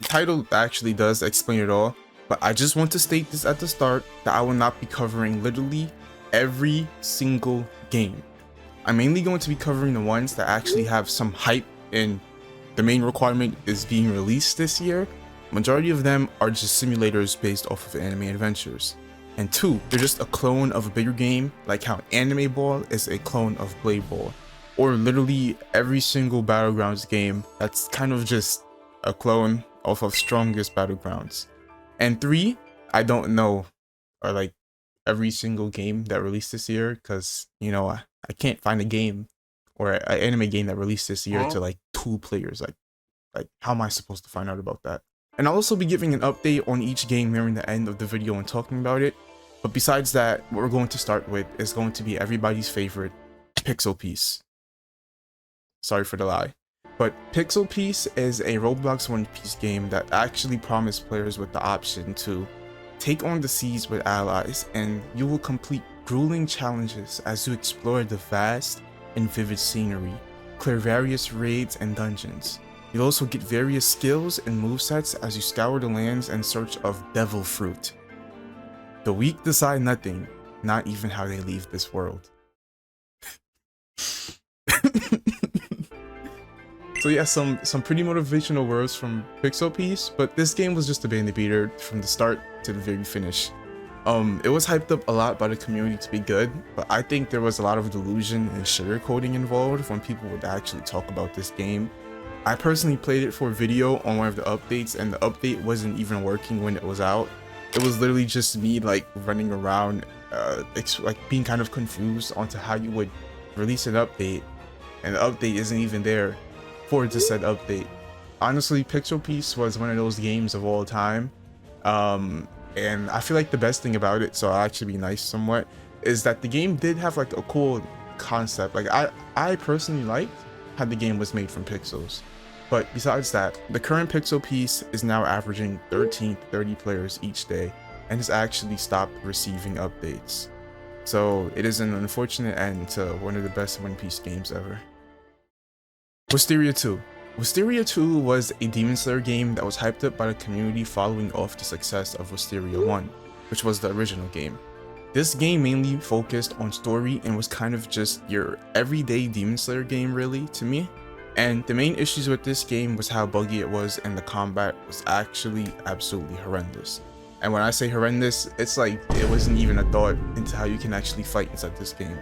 title actually does explain it all, but I just want to state this at the start that I will not be covering literally every single game. I'm mainly going to be covering the ones that actually have some hype and the main requirement is being released this year. Majority of them are just simulators based off of anime adventures. And 2, they're just a clone of a bigger game, like how Anime Ball is a clone of Blade Ball, or literally every single Battlegrounds game that's kind of just a clone off of Strongest Battlegrounds. And 3, I don't know, are like every single game that released this year, because you know I can't find a game or an anime game that released this year to like 2 players. Like how am I supposed to find out about that? And I'll also be giving an update on each game nearing the end of the video and talking about it. But besides that, what we're going to start with is going to be everybody's favorite, Pixel Piece. Sorry for the lie. But Pixel Piece is a Roblox One Piece game that actually promised players with the option to take on the seas with allies, and you will complete grueling challenges as you explore the vast and vivid scenery, clear various raids and dungeons. You'll also get various skills and movesets as you scour the lands in search of Devil Fruit. The weak decide nothing, not even how they leave this world. So yeah, some pretty motivational words from Pixel Piece, but this game was just a bandy beater from the start to the very finish. It was hyped up a lot by the community to be good, but I think there was a lot of delusion and sugarcoating involved when people would actually talk about this game. I personally played it for a video on one of the updates, and the update wasn't even working when it was out. It was literally just me like running around, like being kind of confused onto how you would release an update, and the update isn't even there for it to said update. Honestly, Pixel Piece was one of those games of all time, and I feel like the best thing about it, so I'll actually be nice somewhat, is that the game did have like a cool concept. Like I personally liked how the game was made from pixels. But besides that, the current Pixel Piece is now averaging 13 to 30 players each day and has actually stopped receiving updates. So it is an unfortunate end to one of the best One Piece games ever. Wisteria II. Wisteria II was a Demon Slayer game that was hyped up by the community following off the success of Wisteria I, which was the original game. This game mainly focused on story and was kind of just your everyday Demon Slayer game really to me. And the main issues with this game was how buggy it was, and the combat was actually absolutely horrendous. And when I say horrendous, it's like it wasn't even a thought into how you can actually fight inside this game.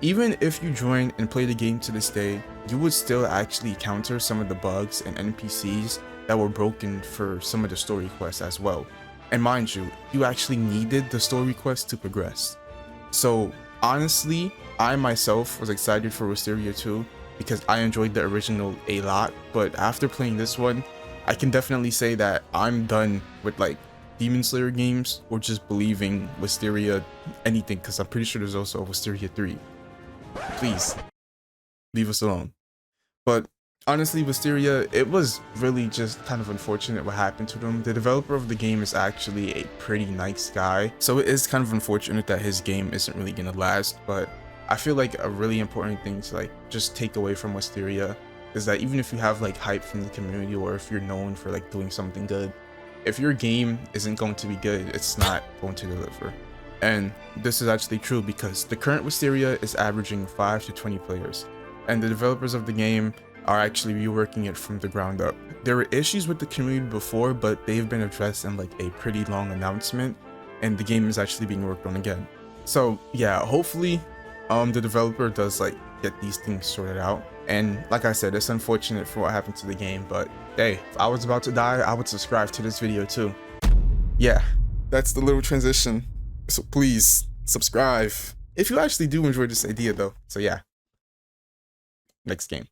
Even if you join and play the game to this day, you would still actually encounter some of the bugs and NPCs that were broken for some of the story quests as well. And mind you, you actually needed the story quests to progress. So honestly, I myself was excited for Wisteria II because I enjoyed the original a lot, but after playing this one, I can definitely say that I'm done with like Demon Slayer games or just believing Wisteria anything, because I'm pretty sure there's also a Wisteria 3. Please, leave us alone. But honestly, Wisteria, it was really just kind of unfortunate what happened to them. The developer of the game is actually a pretty nice guy, so it is kind of unfortunate that his game isn't really gonna last, but I feel like a really important thing to like just take away from Wisteria is that even if you have like hype from the community, or if you're known for like doing something good, if your game isn't going to be good, it's not going to deliver. And this is actually true because the current Wisteria is averaging 5 to 20 players, and the developers of the game are actually reworking it from the ground up. There were issues with the community before, but they've been addressed in like a pretty long announcement, and the game is actually being worked on again. So yeah, hopefully the developer does like get these things sorted out. And like I said, it's unfortunate for what happened to the game, but hey, if I was about to die, I would subscribe to this video too. Yeah, that's the little transition. So please subscribe if you actually do enjoy this idea though. So yeah, next game.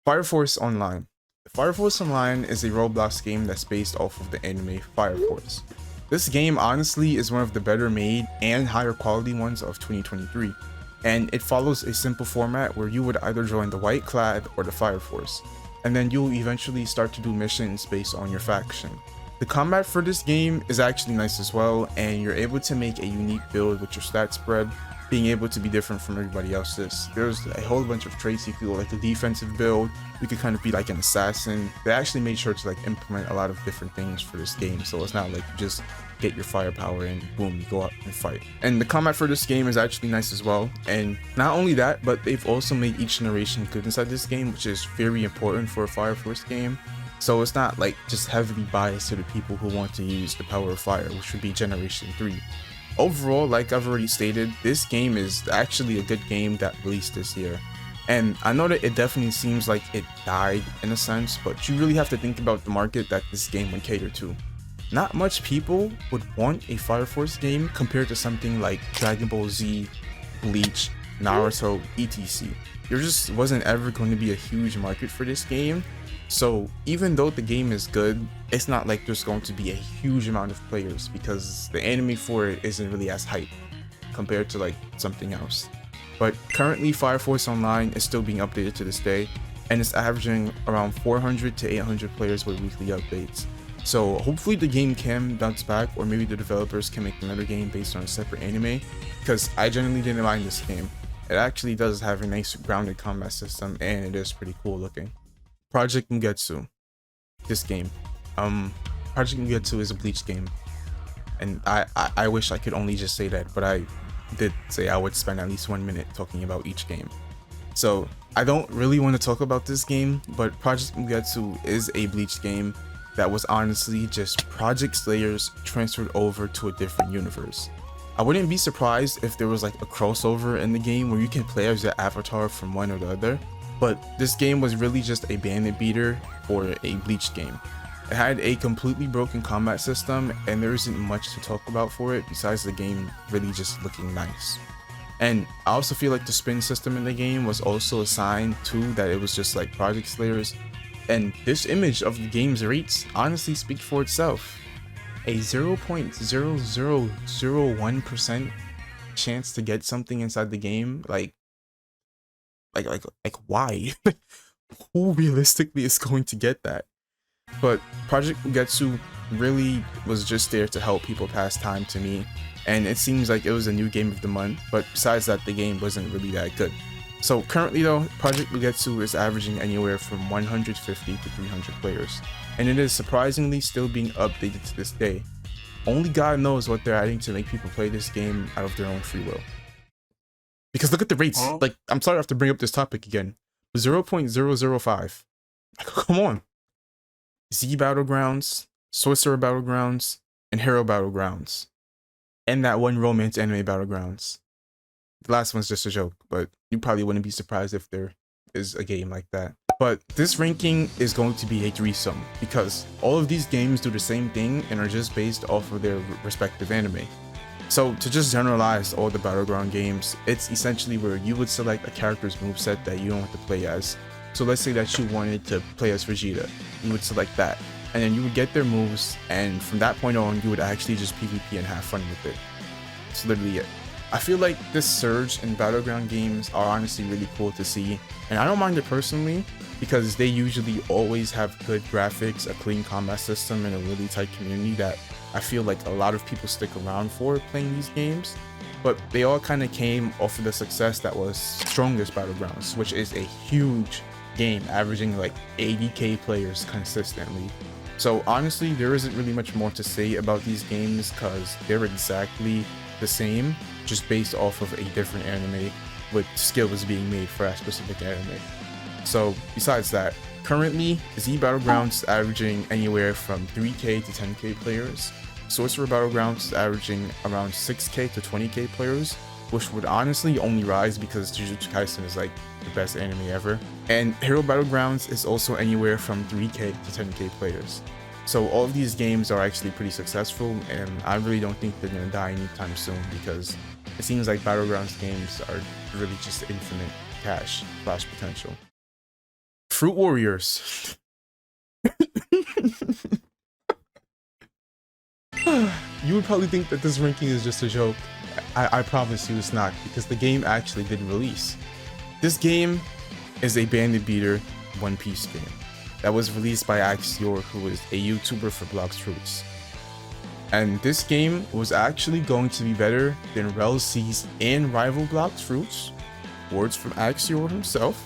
Fire Force Online. Fire Force Online is a Roblox game that's based off of the anime Fire Force. This game honestly is one of the better made and higher quality ones of 2023. And it follows a simple format where you would either join the White Clad or the Fire Force, and then you'll eventually start to do missions based on your faction. The combat for this game is actually nice as well, and you're able to make a unique build with your stat spread. being able to be different from everybody else's. There's a whole bunch of traits. You could go like the defensive build, you could kind of be like an assassin. They actually made sure to like implement a lot of different things for this game, so it's not like you just get your firepower and boom, you go out and fight. And the combat for this game is actually nice as well. And not only that, but they've also made each generation good inside this game, which is very important for a Fire Force game. So it's not like just heavily biased to the people who want to use the power of fire, which would be Generation 3. Overall, like I've already stated, this game is actually a good game that released this year. And I know that it definitely seems like it died in a sense, but you really have to think about the market that this game would cater to. Not much people would want a Fire Force game compared to something like Dragon Ball Z, Bleach, Naruto, etc. There just wasn't ever going to be a huge market for this game. So even though the game is good, it's not like there's going to be a huge amount of players because the anime for it isn't really as hype compared to like something else. But currently Fire Force Online is still being updated to this day, and it's averaging around 400 to 800 players with weekly updates. So hopefully the game can bounce back, or maybe the developers can make another game based on a separate anime, because I genuinely didn't mind this game. It actually does have a nice grounded combat system, and it is pretty cool looking. Project Mugetsu. This game. Project Mugetsu is a Bleach game. And I wish I could only just say that, but I did say I would spend at least 1 minute talking about each game. So I don't really want to talk about this game, but Project Mugetsu is a Bleach game that was honestly just Project Slayers transferred over to a different universe. I wouldn't be surprised if there was like a crossover in the game where you can play as your avatar from one or the other, but this game was really just a bandit beater or a Bleach game. It had a completely broken combat system, and there isn't much to talk about for it besides the game really just looking nice. And I also feel like the spin system in the game was also a sign too that it was just like Project Slayers. And this image of the game's rates honestly speak for itself. A 0.0001% chance to get something inside the game, like why? Who realistically is going to get that? But Project Mugetsu really was just there to help people pass time to me, and it seems like it was a new game of the month, but besides that, the game wasn't really that good. So currently though, Project Mugetsu is averaging anywhere from 150 to 300 players, and it is surprisingly still being updated to this day. Only God knows what they're adding to make people play this game out of their own free will. Because look at the rates. Like, I'm sorry I have to bring up this topic again. 0.005. Come on. Z Battlegrounds, Sorcerer Battlegrounds, and Hero Battlegrounds. And that one romance anime Battlegrounds. The last one's just a joke, but you probably wouldn't be surprised if there is a game like that. But this ranking is going to be a threesome, because all of these games do the same thing and are just based off of their respective anime. So to just generalize all the Battleground games, it's essentially where you would select a character's moveset that you don't want to play as. So let's say that you wanted to play as Vegeta, you would select that, and then you would get their moves, and from that point on, you would actually just PvP and have fun with it. That's literally it. I feel like this surge in Battleground games are honestly really cool to see, and I don't mind it personally, because they usually always have good graphics, a clean combat system, and a really tight community that I feel like a lot of people stick around for playing these games. But they all kind of came off of the success that was Strongest Battlegrounds, which is a huge game averaging like 80k players consistently. So honestly, there isn't really much more to say about these games because they're exactly the same, just based off of a different anime with skills being made for that specific anime. So besides that, currently Z Battlegrounds is averaging anywhere from 3k to 10k players. Sorcerer Battlegrounds is averaging around 6k to 20k players, which would honestly only rise because Jujutsu Kaisen is like the best anime ever. And Hero Battlegrounds is also anywhere from 3k to 10k players. So all of these games are actually pretty successful, and I really don't think they're gonna die anytime soon because it seems like Battlegrounds games are really just infinite cash / potential. Fruit Warriors. You would probably think that this ranking is just a joke. I promise you it's not, because the game actually did release. This game is a bandit beater One Piece game that was released by Axior, who is a YouTuber for Blox Fruits. And this game was actually going to be better than Rel's and Rival Blox Fruits, words from Axior himself.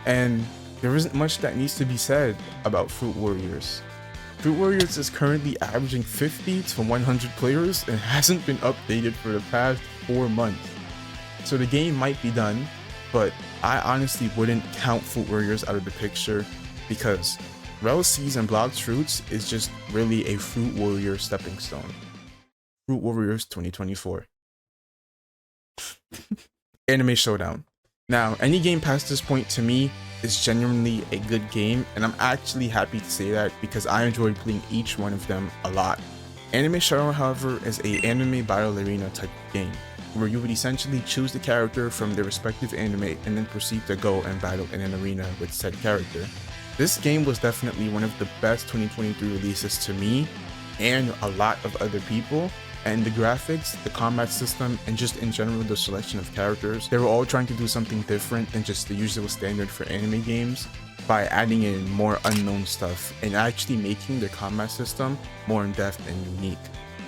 And there isn't much that needs to be said about Fruit Warriors. Fruit Warriors is currently averaging 50 to 100 players and hasn't been updated for the past 4 months. So the game might be done, but I honestly wouldn't count Fruit Warriors out of the picture because Rel's and Blox Fruits is just really a Fruit Warrior stepping stone. Fruit Warriors 2024. Anime Showdown. Now, any game past this point to me is genuinely a good game, and I'm actually happy to say that because I enjoyed playing each one of them a lot. Anime Showdown, however, is a anime battle arena type of game, where you would essentially choose the character from their respective anime and then proceed to go and battle in an arena with said character. This game was definitely one of the best 2023 releases to me and a lot of other people, and the graphics, the combat system, and just in general the selection of characters, they were all trying to do something different than just the usual standard for anime games by adding in more unknown stuff and actually making their combat system more in-depth and unique.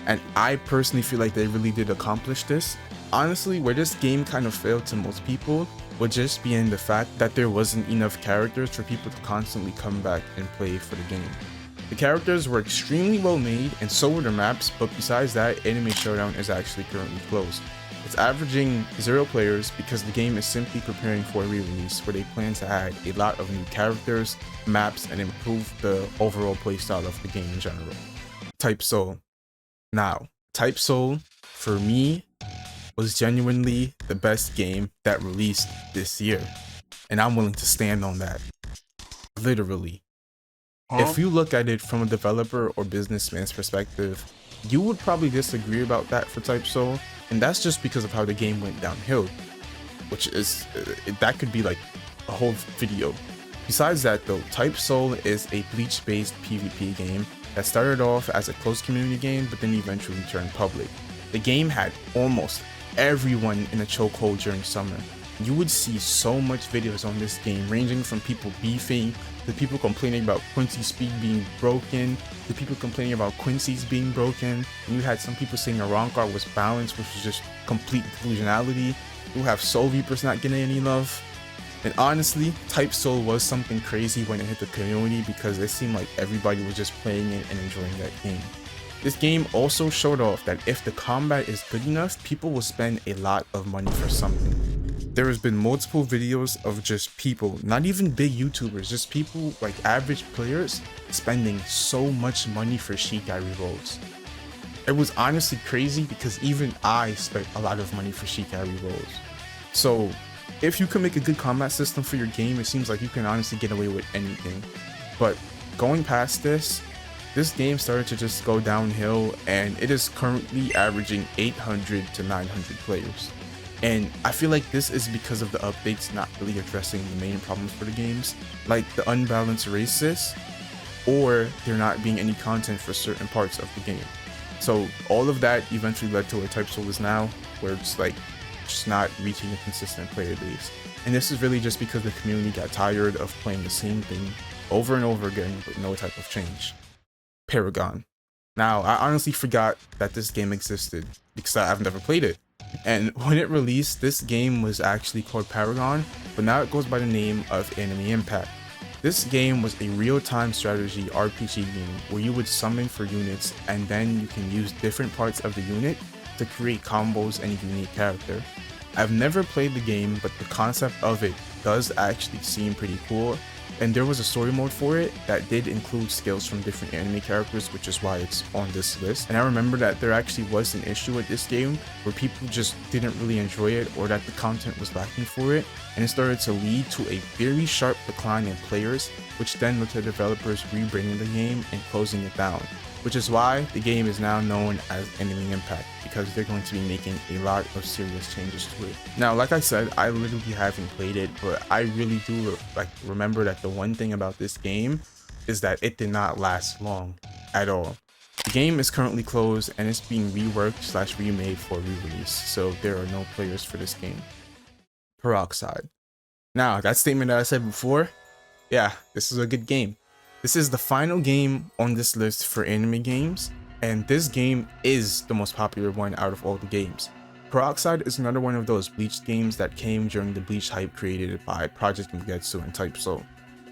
And I personally feel like they really did accomplish this. Honestly, where this game kind of failed to most people would just be in the fact that there wasn't enough characters for people to constantly come back and play for the game. The characters were extremely well made and so were the maps, but besides that, Anime Showdown is actually currently closed. It's averaging 0 players because the game is simply preparing for a re-release where they plan to add a lot of new characters, maps, and improve the overall playstyle of the game in general. TYP Soul. Now, TYP Soul, for me, was genuinely the best game that released this year, and I'm willing to stand on that. Literally. If you look at it from a developer or businessman's perspective, you would probably disagree about that for TYP Soul, and that's just because of how the game went downhill, which is, that could be like a whole video. Besides that though, TYP Soul is a Bleach-based PvP game that started off as a closed community game, but then eventually turned public. The game had almost everyone in a chokehold during summer. You would see so much videos on this game, ranging from people beefing, to people complaining about Quincy's speed being broken, to people complaining about Quincy's being broken, and you had some people saying Arrancar was balanced, which was just complete delusionality. You have Soul Reapers not getting any love. And honestly, TYP Soul was something crazy when it hit the community because it seemed like everybody was just playing it and enjoying that game. This game also showed off that if the combat is good enough, people will spend a lot of money for something. There has been multiple videos of just people, not even big YouTubers, just people like average players spending so much money for Shikai rerolls. It was honestly crazy because even I spent a lot of money for Shikai rerolls. So if you can make a good combat system for your game, it seems like you can honestly get away with anything. But going past this game started to just go downhill, and it is currently averaging 800 to 900 players. And I feel like this is because of the updates not really addressing the main problems for the games, like the unbalanced races, or there not being any content for certain parts of the game. So all of that eventually led to where TYP Soul is now, where it's like just not reaching a consistent player base. And this is really just because the community got tired of playing the same thing over and over again with no type of change. Paragon. Now, I honestly forgot that this game existed because I've never played it. And when it released, this game was actually called Paragon, but now it goes by the name of Enemy Impact. This game was a real-time strategy RPG game where you would summon for units and then you can use different parts of the unit to create combos and a unique character. I've never played the game, but the concept of it does actually seem pretty cool, and there was a story mode for it that did include skills from different anime characters, which is why it's on this list. And I remember that there actually was an issue with this game where people just didn't really enjoy it, or that the content was lacking for it, and it started to lead to a very sharp decline in players, which then led to developers rebringing the game and closing it down, which is why the game is now known as Enemy Impact, because they're going to be making a lot of serious changes to it. Now, like I said, I literally haven't played it, but I really do remember that the one thing about this game is that it did not last long at all. The game is currently closed and it's being reworked / remade for re-release, so there are no players for this game. Peroxide. Now, that statement that I said before, yeah, this is a good game. This is the final game on this list for anime games, and this game is the most popular one out of all the games. Peroxide is another one of those Bleach games that came during the Bleach hype created by Project Mugetsu and TYP Soul.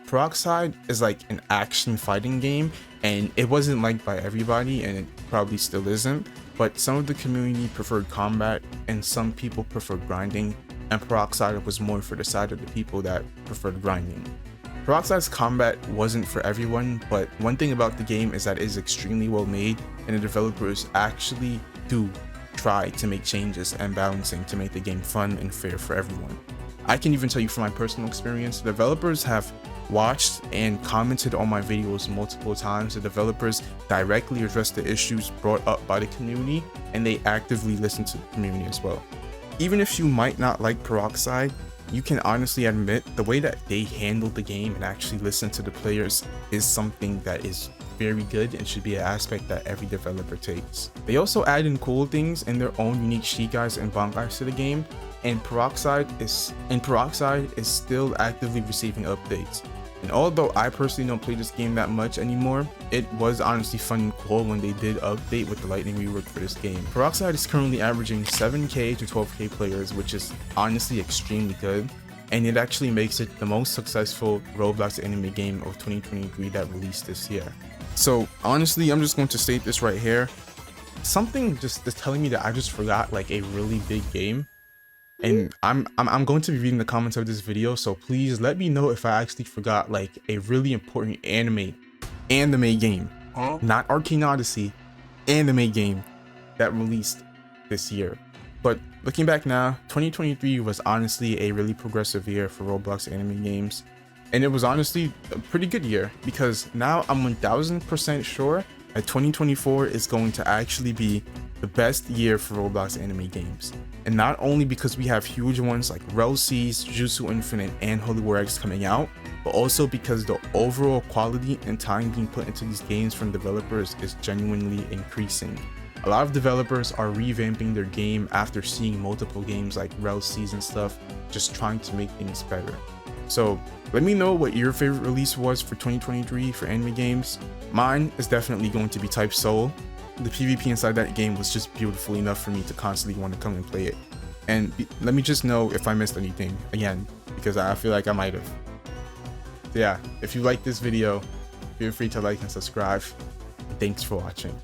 Peroxide is like an action fighting game, and it wasn't liked by everybody, and it probably still isn't, but some of the community preferred combat and some people preferred grinding, and Peroxide was more for the side of the people that preferred grinding. Peroxide's combat wasn't for everyone, but one thing about the game is that it is extremely well made, and the developers actually do try to make changes and balancing to make the game fun and fair for everyone. I can even tell you from my personal experience, the developers have watched and commented on my videos multiple times. The developers directly address the issues brought up by the community, and they actively listen to the community as well. Even if you might not like Peroxide, you can honestly admit the way that they handled the game and actually listen to the players is something that is very good and should be an aspect that every developer takes. They also add in cool things and their own unique Shigais and Bankais to the game, and Peroxide is still actively receiving updates. And although I personally don't play this game that much anymore, it was honestly fun and cool when they did update with the lightning rework for this game. Peroxide is currently averaging 7k to 12k players, which is honestly extremely good, and it actually makes it the most successful Roblox anime game of 2023 that released this year. So honestly, I'm just going to state this right here. Something just is telling me that I just forgot like a really big game. And I'm going to be reading the comments of this video, so please let me know if I actually forgot like a really important anime game, not Arcane Odyssey, anime game that released this year. But looking back now, 2023 was honestly a really progressive year for Roblox anime games, and it was honestly a pretty good year, because now I'm 1000% sure that 2024 is going to actually be the best year for Roblox anime games. And not only because we have huge ones like Relseas, Jujutsu Infinite, and Holy War X coming out, but also because the overall quality and time being put into these games from developers is genuinely increasing. A lot of developers are revamping their game after seeing multiple games like Relseas and stuff, just trying to make things better. So let me know what your favorite release was for 2023 for anime games. Mine is definitely going to be TYP Soul. The PvP inside that game was just beautiful enough for me to constantly want to come and play it. And let me just know if I missed anything again, because I feel like I might have. So yeah, if you like this video, feel free to like and subscribe. Thanks for watching.